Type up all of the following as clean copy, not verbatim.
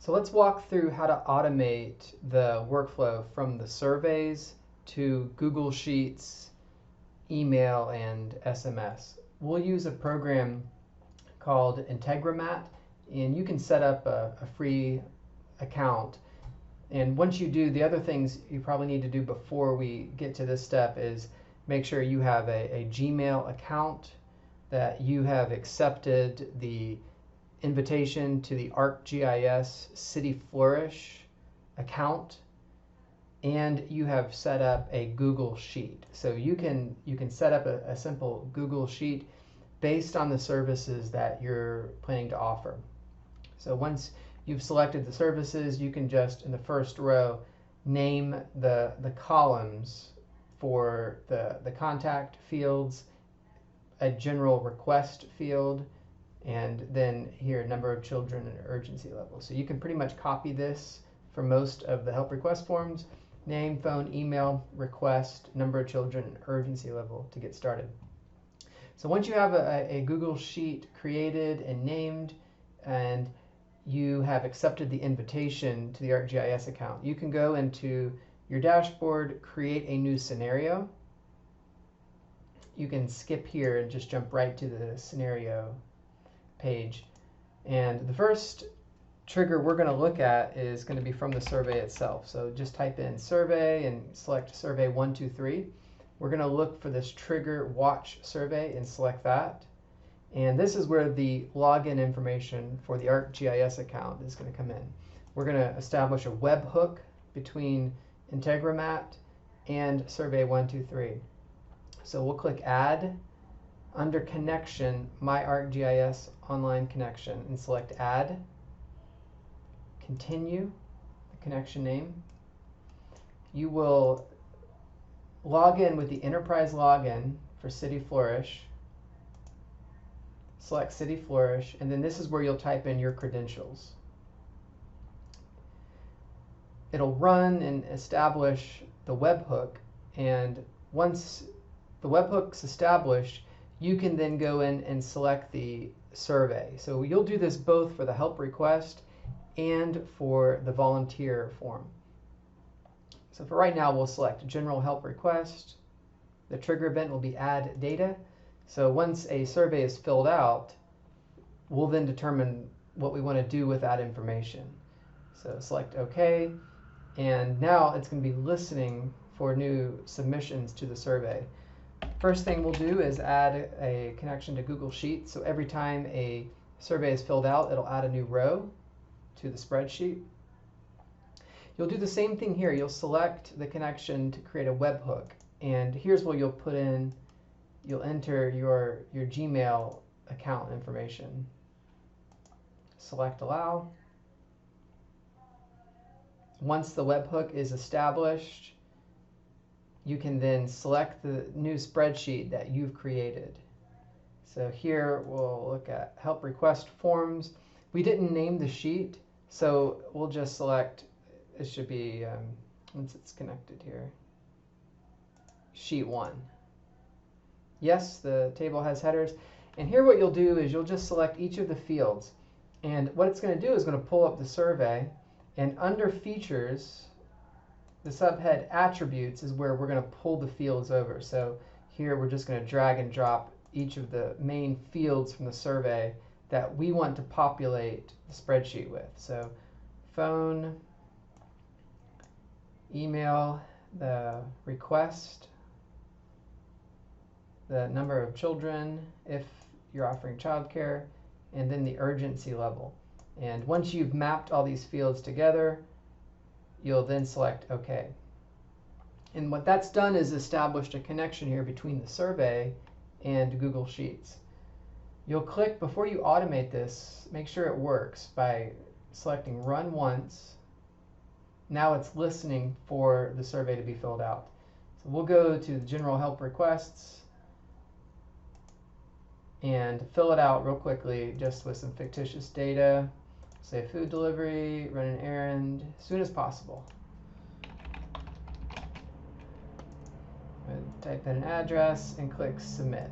So let's walk through how to automate the workflow from the surveys to Google Sheets, email, and SMS. We'll use a program called Integromat, and you can set up a free account. And once you do, the other things you probably need to do before we get to this step is make sure you have a Gmail account, that you have accepted the invitation to the ArcGIS City Flourish account, and you have set up a Google Sheet. So you can set up a simple Google Sheet based on the services that you're planning to offer. So once you've selected the services, you can just in the first row name the columns for the contact fields, a general request field, and then here number of children and urgency level. So you can pretty much copy this for most of the help request forms: name, phone, email, request, number of children, and urgency level to get started. So once you have a Google Sheet created and named, and you have accepted the invitation to the ArcGIS account, you can go into your dashboard, create a new scenario. You can skip here and just jump right to the scenario page. And the first trigger we're going to look at is going to be from the survey itself. So just type in survey and select survey 123. We're going to look for this trigger watch survey and select that. And this is where the login information for the ArcGIS account is going to come in. We're going to establish a webhook between Integromat and survey 123. So we'll click add. Under connection, my ArcGIS online connection, and select add. Continue the connection name. You will log in with the enterprise login for City Flourish. Select City Flourish, and then this is where you'll type in your credentials. It'll run and establish the webhook, and once the webhook's established, you can then go in and select the survey. So you'll do this both for the help request and for the volunteer form. So for right now, we'll select general help request. The trigger event will be add data. So once a survey is filled out, we'll then determine what we want to do with that information. So select OK, and now it's going to be listening for new submissions to the survey. First thing we'll do is add a connection to Google Sheets. So every time a survey is filled out, it'll add a new row to the spreadsheet. You'll do the same thing here. You'll select the connection to create a webhook. And here's where you'll enter your Gmail account information. Select allow. Once the webhook is established, you can then select the new spreadsheet that you've created. So here we'll look at help request forms. We didn't name the sheet, so we'll just select, it should be, once it's connected here, sheet 1. Yes, the table has headers. And here what you'll do is you'll just select each of the fields. And what it's going to do is going to pull up the survey, and under features, the subhead attributes is where we're going to pull the fields over. So here we're just going to drag and drop each of the main fields from the survey that we want to populate the spreadsheet with. So phone, email, the request, the number of children if you're offering childcare, and then the urgency level. And once you've mapped all these fields together, you'll then select OK. And what that's done is established a connection here between the survey and Google Sheets. You'll click, before you automate this, make sure it works by selecting Run Once. Now it's listening for the survey to be filled out. So we'll go to the General Help Requests and fill it out real quickly just with some fictitious data. Say food delivery, run an errand, as soon as possible. Type in an address and click Submit.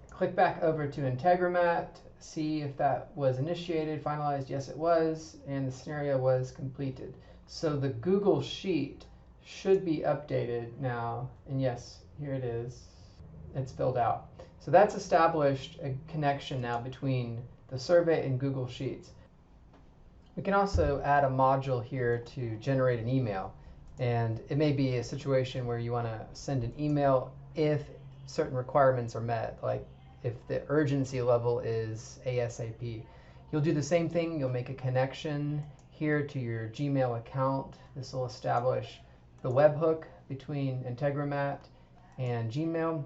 Click back over to Integromat, see if that was initiated, finalized. Yes, it was, and the scenario was completed. So the Google Sheet should be updated now, and yes, here it is. It's filled out. So that's established a connection now between the survey and Google Sheets. We can also add a module here to generate an email. And it may be a situation where you want to send an email if certain requirements are met, like if the urgency level is ASAP. You'll do the same thing. You'll make a connection here to your Gmail account. This will establish the webhook between Integromat and Gmail.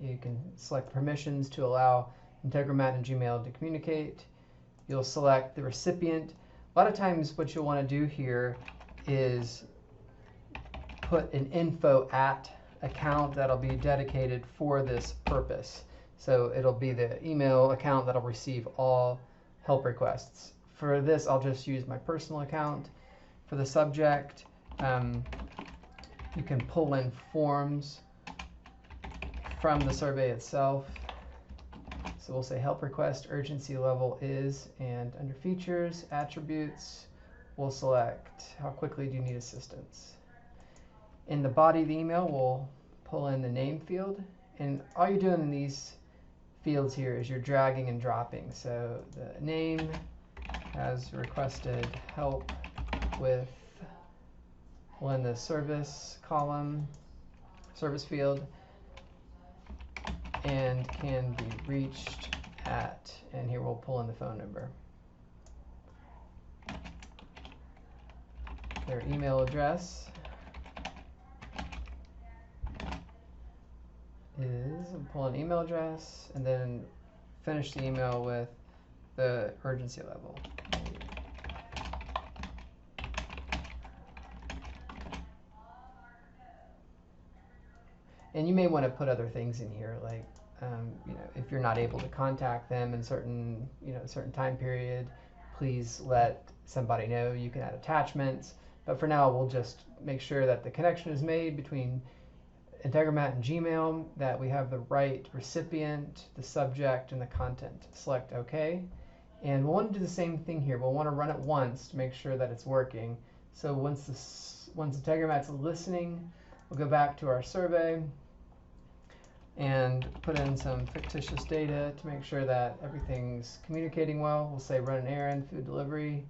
You can select permissions to allow Integromat and Gmail to communicate. You'll select the recipient. A lot of times what you'll want to do here is put an info at account that'll be dedicated for this purpose. So it'll be the email account that'll receive all help requests. For this, I'll just use my personal account. For the subject, you can pull in forms from the survey itself. So we'll say help request urgency level is, and under features, attributes, we'll select how quickly do you need assistance. In the body of the email, we'll pull in the name field, and all you're doing in these fields here is you're dragging and dropping. So the name has requested help with, well, in the service column, service field, and can be reached at, and here we'll pull in the phone number. Their email address is, pull an email address, and then finish the email with the urgency level. And you may want to put other things in here, like if you're not able to contact them in certain time period, please let somebody know. You can add attachments, but for now we'll just make sure that the connection is made between Integromat and Gmail, that we have the right recipient, the subject, and the content. Select OK. And we'll want to do the same thing here. We'll want to run it once to make sure that it's working. So once Integromat's listening, we'll go back to our survey and put in some fictitious data to make sure that everything's communicating well. We'll say run an errand, food delivery,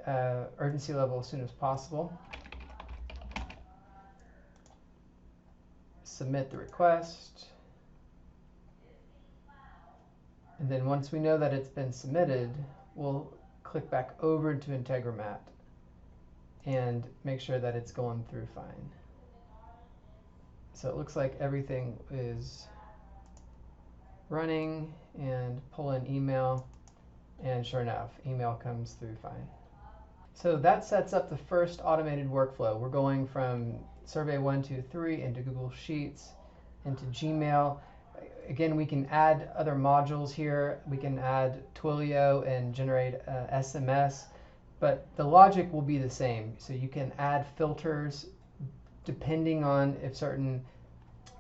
urgency level as soon as possible. Submit the request. And then once we know that it's been submitted, we'll click back over to Integromat and make sure that it's going through fine. So it looks like everything is running, and pull in email, and sure enough, email comes through fine. So that sets up the first automated workflow. We're going from Survey 1, 2, 3 into Google Sheets, into Gmail. Again, we can add other modules here. We can add Twilio and generate SMS, but the logic will be the same. So you can add filters depending on if certain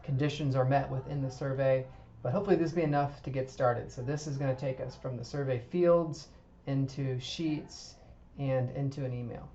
conditions are met within the survey. But hopefully this will be enough to get started. So this is going to take us from the survey fields into sheets and into an email.